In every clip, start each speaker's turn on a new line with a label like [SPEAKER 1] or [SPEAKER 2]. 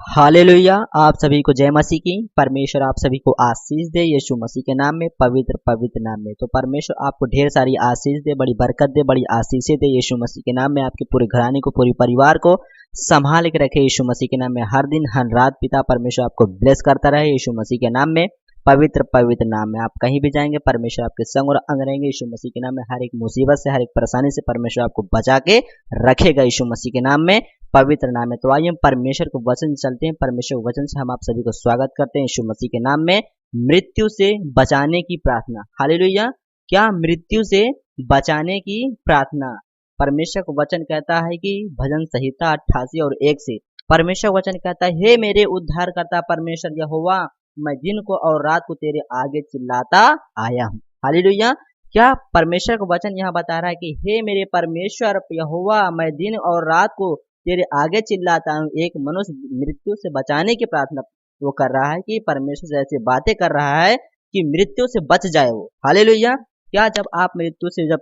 [SPEAKER 1] Hallelujah. आप सभी को जय मसीह की। परमेश्वर आप सभी को आशीष दे यीशु मसीह के नाम में, पवित्र पवित्र नाम में। तो परमेश्वर आपको ढेर सारी आशीष दे, बड़ी बरकत दे, बड़ी आशीषें दे यीशु मसीह के नाम में। आपके पूरे घराने को, पूरे परिवार को संभाल के रखे यीशु मसीह के नाम में। हर दिन हर रात पिता परमेश्वर आपको ब्लेस करता रहे यीशु मसीह के नाम में, पवित्र पवित्र नाम में। आप कहीं भी जाएंगे परमेश्वर आपके संग और अंग रहेंगे यीशु मसीह के नाम में। हर एक मुसीबत से, हर एक परेशानी से परमेश्वर आपको बचा के रखेगा यीशु मसीह के नाम में, पवित्र नाम है। तो आइए हम परमेश्वर को वचन चलते हैं। परमेश्वर के वचन से हम आप सभी को स्वागत करते हैं यीशु मसीह के नाम में। मृत्यु से बचाने की प्रार्थना। हालेलुया। क्या मृत्यु से बचाने की प्रार्थना? परमेश्वर का वचन कहता है कि भजन संहिता 88 और 1 से परमेश्वर का वचन कहता है, हे मेरे उद्धार करता परमेश्वर यहोवा, मैं दिन को और रात को तेरे आगे चिल्लाता आया हूँ। हालेलुया। क्या परमेश्वर का वचन यहाँ बता रहा है कि हे मेरे परमेश्वर यहोवा, मैं दिन और रात को तेरे आगे चिल्लाता हूँ। एक मनुष्य मृत्यु से बचाने की प्रार्थना वो कर रहा है कि परमेश्वर से ऐसी बातें कर रहा है कि मृत्यु से बच जाए वो। हालेलुया। क्या जब आप मृत्यु से जब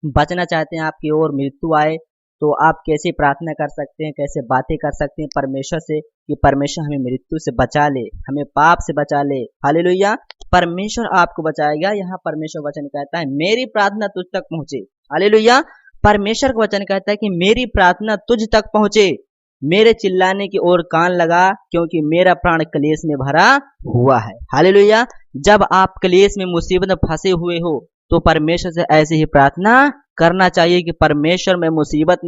[SPEAKER 1] बचना चाहते हैं, आपकी ओर मृत्यु आए, तो आप कैसे प्रार्थना कर सकते हैं, कैसे बातें कर सकते हैं परमेश्वर से कि परमेश्वर हमें मृत्यु से बचा ले, हमें पाप से बचा ले। हालेलुया। परमेश्वर आपको बचाएगा। यहाँ परमेश्वर वचन कहता है मेरी प्रार्थना तुझ तक पहुंचे। हालेलुया। परमेश्वर का वचन कहता है कि मेरी प्रार्थना तुझ तक पहुंचे, मेरे चिल्लाने की ओर कान लगा, क्योंकि मेरा प्राण क्लेश में भरा हुआ है। हालेलुया। जब आप क्लेश में, मुसीबत में फंसे हुए हो, तो परमेश्वर से ऐसे ही प्रार्थना करना चाहिए कि परमेश्वर मैं मुसीबत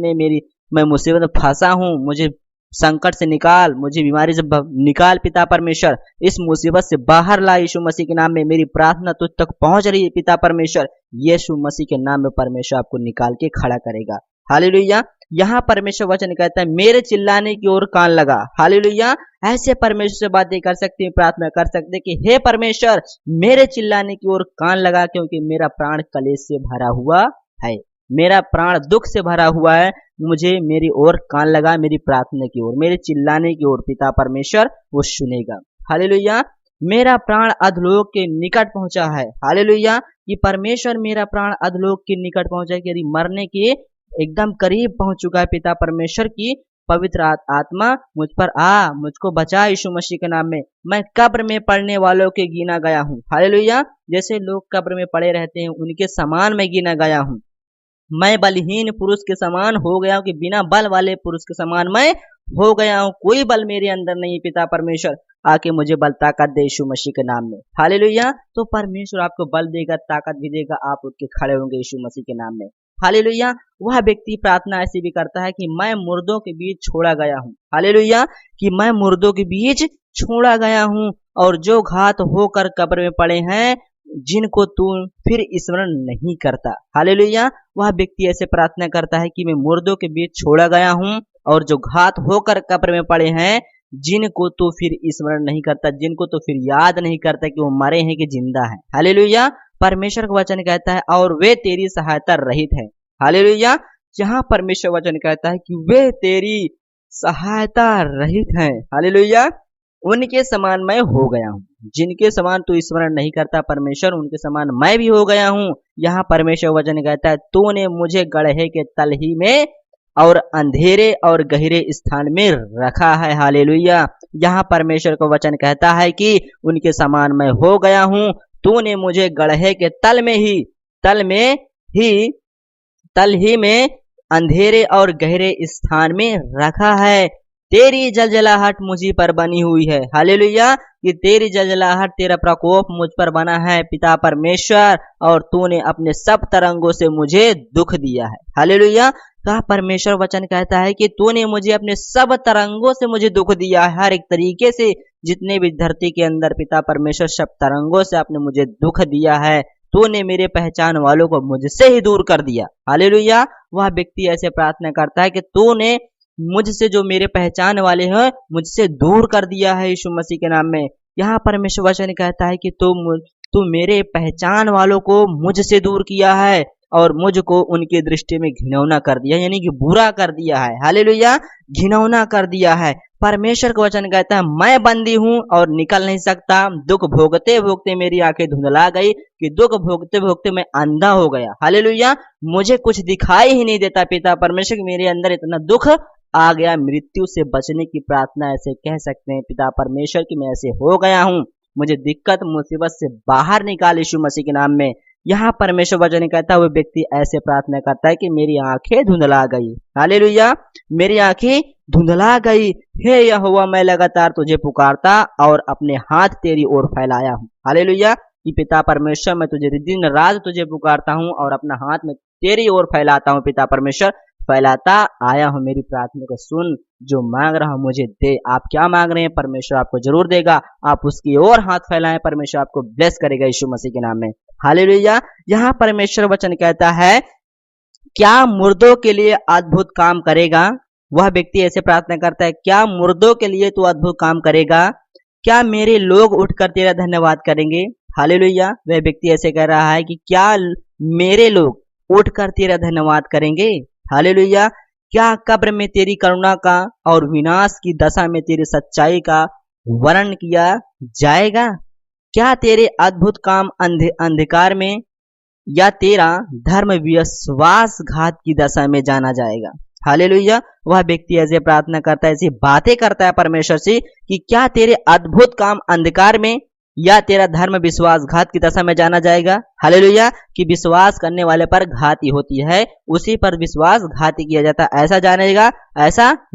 [SPEAKER 1] में फंसा हूँ, मुझे संकट से निकाल, मुझे बीमारी से निकाल पिता परमेश्वर, इस मुसीबत से बाहर ला यीशु मसीह के नाम में। मेरी प्रार्थना तुझ तक पहुंच रही है पिता परमेश्वर। यीशु मसीह के नाम में परमेश्वर आपको निकाल के खड़ा करेगा। हालेलुया। यहाँ परमेश्वर वचन कहता है मेरे चिल्लाने की ओर कान लगा। हालेलुया। ऐसे परमेश्वर से बातें कर सकते हैं, प्रार्थना कर सकते हैं कि हे परमेश्वर, मेरे चिल्लाने की ओर कान लगा, क्योंकि मेरा प्राण कलेश से भरा हुआ है, मेरा प्राण दुख से भरा हुआ है। मुझे मेरी ओर कान लगा, मेरी प्रार्थना की ओर, मेरे चिल्लाने की ओर पिता परमेश्वर वो सुनेगा। हालेलुया। मेरा प्राण अधलोक के निकट पहुंचा है। हालेलुया। कि परमेश्वर मेरा प्राण अधलोक के निकट पहुंचा है, यदि मरने के एकदम करीब पहुंच चुका है। पिता परमेश्वर की पवित्र आत्मा मुझ पर आ, मुझको बचा यीशु मसीह के नाम में। मैं कब्र में पड़ने वालों के गिना गया हूँ। हालेलुया। जैसे लोग कब्र में पड़े रहते हैं, उनके समान मैं गिना गया हूँ। मैं बलहीन पुरुष के समान हो गया हूँ, कि बिना बल वाले पुरुष के समान मैं हो गया हूँ। कोई बल मेरे अंदर नहीं। पिता परमेश्वर आके मुझे बल ताकत दे यीशु मसीह के नाम में। हालेलुया। तो परमेश्वर आपको बल देगा, ताकत भी देगा, आप उठ के खड़े होंगे यीशु मसीह के नाम में। हालेलुया। वह व्यक्ति प्रार्थना ऐसी भी करता है कि मैं मुर्दों के बीच छोड़ा गया हूँ। हालेलुया। कि मैं मुर्दों के बीच छोड़ा गया हूँ, और जो घात होकर कब्र में पड़े हैं, जिनको तू फिर स्मरण नहीं करता। हालेलुया। वह व्यक्ति ऐसे प्रार्थना करता है कि मैं मुर्दों के बीच छोड़ा गया हूँ, और जो घात होकर कब्र में पड़े हैं, जिनको तो फिर स्मरण नहीं करता, जिनको तो फिर याद नहीं करता कि वो मरे हैं कि जिंदा है। हालेलुया। परमेश्वर का वचन कहता है और वे तेरी सहायता रहित है। हालेलुया। जहाँ परमेश्वर वचन कहता है कि वे तेरी सहायता रहित है। हालेलुया। उनके समान मैं हो गया हूँ। जिनके समान तू स्मरण नहीं करता परमेश्वर, उनके समान मैं भी हो गया हूँ। यहाँ परमेश्वर वचन कहता है तूने मुझे गड्ढे के तल ही में और अंधेरे और गहरे स्थान में रखा है। हालेलुया। यहाँ परमेश्वर का वचन कहता है कि उनके समान मैं हो गया हूँ। तूने मुझे गड्ढे के तल ही में अंधेरे और गहरे स्थान में रखा है। तेरी जलजलाहट मुझी पर बनी हुई है। हालेलुया। कि तेरी जलजलाहट, तेरा प्रकोप मुझ पर बना है पिता परमेश्वर, और तूने अपने सब तरंगों से मुझे दुख दिया है। हालेलुया। का परमेश्वर वचन कहता है कि तूने मुझे अपने सब तरंगों से मुझे दुख दिया है। हर एक तरीके से जितने भी धरती के अंदर पिता परमेश्वर सब तरंगों से आपने मुझे दुख दिया है। तूने मेरे पहचान वालों को मुझसे ही दूर कर दिया। हालेलुया। वह व्यक्ति ऐसे प्रार्थना करता है कि तूने मुझसे, जो मेरे पहचान वाले हैं, मुझसे दूर कर दिया है यीशु मसीह के नाम में। यहाँ परमेश्वर वचन कहता है कि तू मेरे पहचान वालों को मुझसे दूर किया है, और मुझको उनकी दृष्टि में घिनौना कर दिया, यानी कि बुरा कर दिया है। हालेलुया। घिनौना कर दिया है। परमेश्वर का वचन कहता है मैं बंदी हूँ और निकल नहीं सकता। दुख भोगते भोगते मेरी आंखें धुंधला गई, कि दुख भोगते भोगते मैं अंधा हो गया। हालेलुया। मुझे कुछ दिखाई ही नहीं देता पिता परमेश्वर, मेरे अंदर इतना दुख आ गया, मृत्यु से बचने की प्रार्थना ऐसे कह सकते हैं पिता परमेश्वर की मैं ऐसे हो गया हूँ, मुझे दिक्कत मुसीबत से बाहर निकाल यीशु मसीह के नाम में। यहाँ परमेश्वर वचन कहता है वो व्यक्ति ऐसे प्रार्थना करता है कि मेरी आंखें धुंधला गई, हालेलुया, मेरी आंखें धुंधला गई, हे यहोवा मैं लगातार तुझे पुकारता और अपने हाथ तेरी ओर फैलाया हूँ, हालेलुया, कि पिता परमेश्वर मैं तुझे दिन रात तुझे पुकारता हूँ और अपना हाथ में तेरी ओर फैलाता हूँ, पिता परमेश्वर फैलाता आया हूँ, मेरी प्रार्थना को सुन, जो मांग रहा हूँ मुझे दे। आप क्या मांग रहे हैं परमेश्वर आपको जरूर देगा, आप उसकी ओर हाथ फैलाएं, परमेश्वर आपको ब्लेस करेगा यीशु मसीह के नाम में, हालेलुया। यहाँ परमेश्वर वचन कहता है क्या मुर्दों के लिए अद्भुत काम करेगा। वह व्यक्ति ऐसे प्रार्थना करता है, क्या मुर्दों के लिए तू अद्भुत काम करेगा, क्या मेरे लोग उठकर तेरा धन्यवाद करेंगे, हालेलुया। वह व्यक्ति ऐसे कह रहा है कि क्या मेरे लोग उठकर तेरा धन्यवाद करेंगे, हालेलुया। क्या कब्र में तेरी करुणा का और विनाश की दशा में तेरी सच्चाई का वर्णन किया जाएगा, क्या तेरे अद्भुत काम अंधकार में या तेरा धर्म विश्वासघात की दशा में जाना जाएगा, हालेलुया। वह व्यक्ति ऐसे प्रार्थना करता है, ऐसी बातें करता है परमेश्वर से कि क्या तेरे अद्भुत काम अंधकार में या तेरा धर्म विश्वासघात की दशा में जाना जाएगा, हालेलुया, कि विश्वास करने वाले पर घात ही होती है, उसी पर विश्वास घाती किया जाता है, ऐसा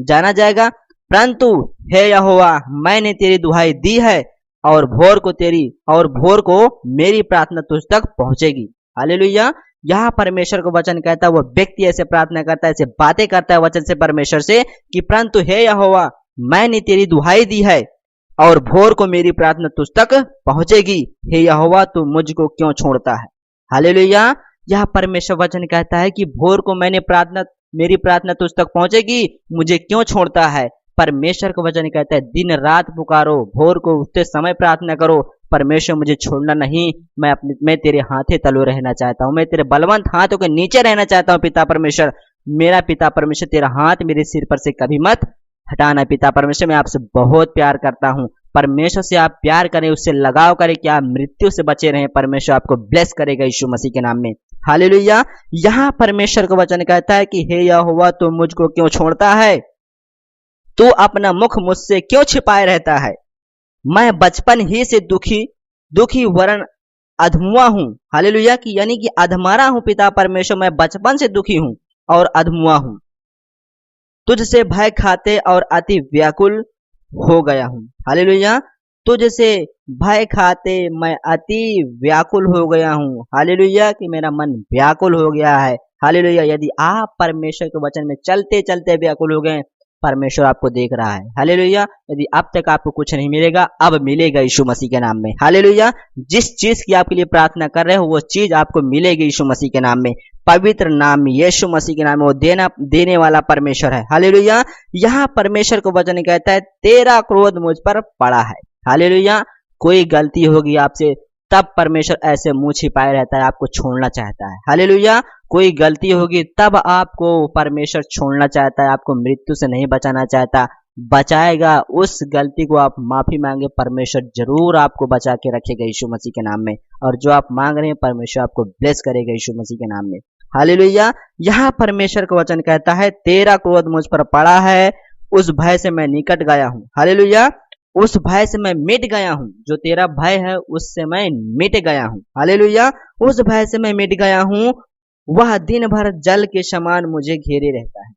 [SPEAKER 1] जाना जाएगा। परंतु हे यहोवा मैंने तेरी दुहाई दी है और भोर को मेरी प्रार्थना तुझ तक पहुंचेगी, हालेलुया। यहाँ परमेश्वर को वचन कहता है, वो व्यक्ति ऐसे प्रार्थना करता है, ऐसे बातें करता है वचन से परमेश्वर से कि परंतु हे यहोवा मैंने तेरी दुहाई दी है और भोर को मेरी प्रार्थना तुझ तक पहुंचेगी, हे यहोवा तू मुझको क्यों छोड़ता है, हालेलुया। यह परमेश्वर वचन कहता है कि भोर को मेरी प्रार्थना तुझ तक पहुंचेगी, मुझे क्यों छोड़ता है। परमेश्वर का वचन कहता है दिन रात पुकारो, भोर को उठते समय प्रार्थना करो, परमेश्वर मुझे छोड़ना नहीं, मैं तेरे हाथे तलो रहना चाहता हूँ, मैं तेरे बलवंत हाथों के नीचे रहना चाहता हूँ, पिता परमेश्वर, मेरा पिता परमेश्वर तेरा हाथ मेरे सिर पर से कभी मत हटाना। पिता परमेश्वर मैं आपसे बहुत प्यार करता हूँ, परमेश्वर से आप प्यार करें, उससे लगाव करें कि आप मृत्यु से बचे रहें, परमेश्वर आपको ब्लेस करेगा यीशु मसीह के नाम में, हालेलुया। यहाँ परमेश्वर का वचन कहता है कि हे यहोवा तू मुझको क्यों छोड़ता है, तू अपना मुख मुझसे क्यों छिपाए रहता है, मैं बचपन ही से दुखी वरण अधमुआ हूँ, हालेलुया, कि यानी कि अधमरा हूँ पिता परमेश्वर, मैं बचपन से दुखी हूँ और अधमुआ हूँ, तुझसे भय खाते और अति व्याकुल हो गया हूँ, हालेलुया, तुझसे भय खाते मैं अति व्याकुल हो गया हूँ, हालेलुया, कि मेरा मन व्याकुल हो गया है, हालेलुया। यदि आप परमेश्वर के वचन में चलते चलते व्याकुल हो गए, परमेश्वर आपको देख रहा है, हालेलुया। यदि अब तक आपको कुछ नहीं मिलेगा, अब मिलेगा यीशु मसीह के नाम में, हालेलुया। जिस चीज की आपके लिए प्रार्थना कर रहे हो वो चीज आपको मिलेगी यीशु मसीह के नाम में, पवित्र नाम में, यीशु मसीह के नाम में। वो देने वाला परमेश्वर है, हालेलुया। यहाँ परमेश्वर को वचन कहता है तेरा क्रोध मुझ पर पड़ा है, हालेलुया। कोई गलती होगी आपसे तब परमेश्वर ऐसे मुंह छिपाए रहता है, आपको छोड़ना चाहता है, हालेलुया। कोई गलती होगी तब आपको परमेश्वर छोड़ना चाहता है, आपको मृत्यु से नहीं बचाना चाहता, बचाएगा। उस गलती को आप माफी मांगे, परमेश्वर जरूर आपको बचा के रखेगा यीशु मसीह के नाम में, और जो आप मांग रहे हैं परमेश्वर आपको ब्लेस करेगा यीशु मसीह के नाम में, हालेलुया। यहाँ परमेश्वर का वचन कहता है तेरा क्रोध मुझ पर पड़ा है, उस भय से मैं निकट गया हूँ, हालेलुया, उस भय से मैं मिट गया हूँ, जो तेरा भय है उससे मैं मिट गया हूँ, हालेलुया, उस भय से मैं मिट गया हूँ। वह दिन भर जल के समान मुझे घेरे रहता है,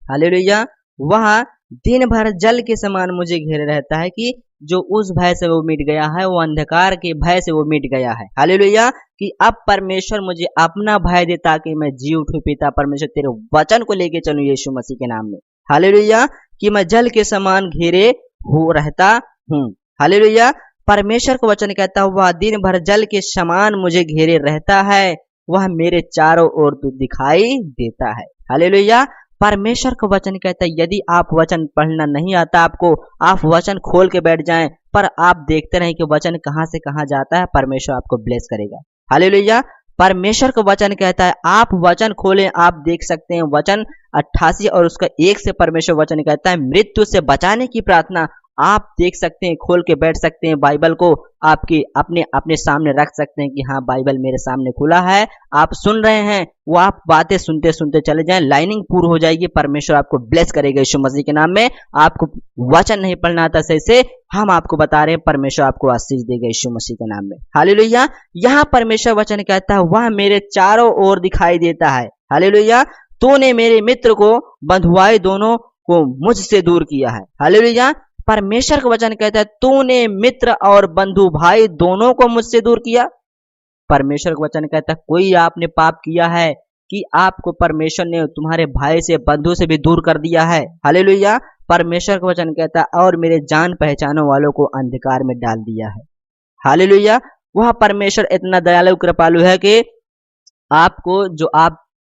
[SPEAKER 1] हालेलुया, वह दिन भर जल के समान मुझे घेरे रहता है, कि जो उस भय से वो मिट गया है, वो अंधकार के भय से वो मिट गया है, हालेलुया, कि अब परमेश्वर मुझे अपना भय दे ताकि मैं जी उठूं, पिता परमेश्वर तेरे वचन को लेके चलूं यीशु मसीह के नाम में, हालेलुया, कि मैं जल के समान घेरे हो रहता हूँ, हालेलुया। परमेश्वर का वचन कहता है वह दिन भर जल के समान मुझे घेरे रहता है, वह मेरे चारों ओर दिखाई देता है, हालेलुया। परमेश्वर का वचन कहता है यदि आप वचन पढ़ना नहीं आता आपको, आप वचन खोल के बैठ जाएं, पर आप देखते रहें कि वचन कहां से कहां जाता है, परमेश्वर आपको ब्लेस करेगा, हालेलुया। परमेश्वर का वचन कहता है आप वचन खोलें, आप देख सकते हैं वचन 88 और उसका 1 से परमेश्वर वचन कहता है मृत्यु से बचाने की प्रार्थना आप देख सकते हैं, खोल के बैठ सकते हैं बाइबल को, आपके अपने अपने सामने रख सकते हैं कि हाँ बाइबल मेरे सामने खुला है, आप सुन रहे हैं, वो आप बातें सुनते सुनते चले जाएं, लाइनिंग पूरी हो जाएगी, परमेश्वर आपको ब्लेस करेगा यीशु मसीह के नाम में। आपको वचन नहीं पढ़ना आता सही से, हम आपको बता रहे हैं, परमेश्वर आपको आशीष देगा यीशु मसीह के नाम में। हालेलुया। यहाँ परमेश्वर वचन कहता है, वह मेरे चारों ओर दिखाई देता है। हालेलुया। तूने मेरे मित्र को बंधुआई दोनों को मुझसे दूर किया है। हालेलुया। परमेश्वर का वचन कहता है, तूने मित्र और बंधु भाई दोनों को मुझसे दूर किया। परमेश्वर का वचन कहता है, कोई आपने पाप किया है कि आपको परमेश्वर ने तुम्हारे भाई से बंधु से भी दूर कर दिया है। हालेलुया। परमेश्वर का वचन कहता है, और मेरे जान पहचानों वालों को अंधकार में डाल दिया है। हालेलुया। वह परमेश्वर इतना दयालु कृपालु है कि आपको जो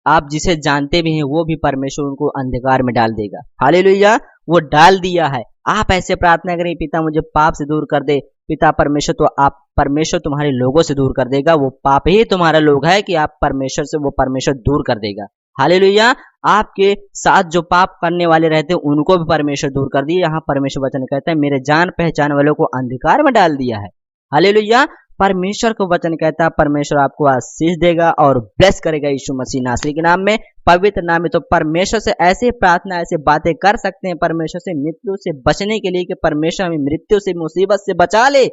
[SPEAKER 1] आप जिसे जानते भी हैं वो भी परमेश्वर उनको अंधकार में डाल देगा। हालेलुया। वो डाल दिया है। आप ऐसे प्रार्थना करें, पिता मुझे पाप से दूर कर दे। पिता परमेश्वर, तो आप परमेश्वर तुम्हारे लोगों से दूर कर देगा। वो पाप ही तुम्हारा लोग है कि आप परमेश्वर से, वो परमेश्वर दूर कर देगा। हालेलुया। आपके साथ जो पाप करने वाले रहते हैं उनको भी परमेश्वर दूर कर दिए। यहाँ परमेश्वर वचन कहता है, मेरे जान पहचान वालों को अंधकार में डाल दिया है। हालेलुया। परमेश्वर को वचन कहता है, परमेश्वर आपको आशीष देगा और ब्लेस करेगा यीशु मसीह नासरी के नाम में, पवित्र नाम में। तो परमेश्वर से ऐसे प्रार्थना, ऐसे बातें कर सकते हैं, परमेश्वर से मृत्यु से बचने के लिए कि परमेश्वर हमें मृत्यु से, मुसीबत से बचा ले।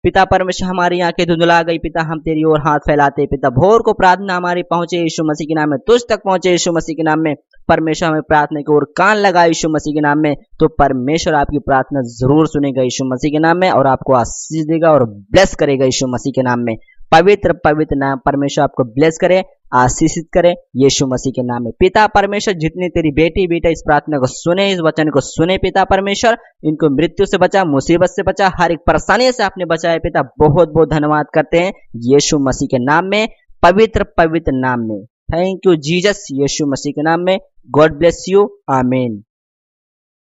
[SPEAKER 1] पिता परमेश्वर, हमारी आंखें धुंधला गई, पिता हम तेरी ओर हाथ फैलाते, पिता भोर को प्रार्थना हमारी पहुंचे यीशु मसीह के नाम में, तुझ तक पहुंचे यीशु मसीह के नाम में। परमेश्वर हमें प्रार्थना की ओर कान लगा यीशु मसीह के नाम में, तो परमेश्वर आपकी प्रार्थना जरूर सुनेगा यीशु मसीह के नाम में, और आपको आशीष देगा और ब्लेस करेगा यीशु मसीह के नाम में। पवित्र पवित्र नाम परमेश्वर आपको ब्लेस करे, आशीषित करे यीशु मसीह के नाम में। पिता परमेश्वर, जितनी तेरी बेटी बेटा इस प्रार्थना को सुने, इस वचन को सुने, पिता परमेश्वर इनको मृत्यु से बचा, मुसीबत से बचा, हर एक परेशानी से आपने बचाया पिता, बहुत बहुत धन्यवाद करते हैं यीशु मसीह के नाम में, पवित्र पवित्र नाम में। थैंक यू जीसस, यीशु मसीह के नाम में। God bless you. आमीन।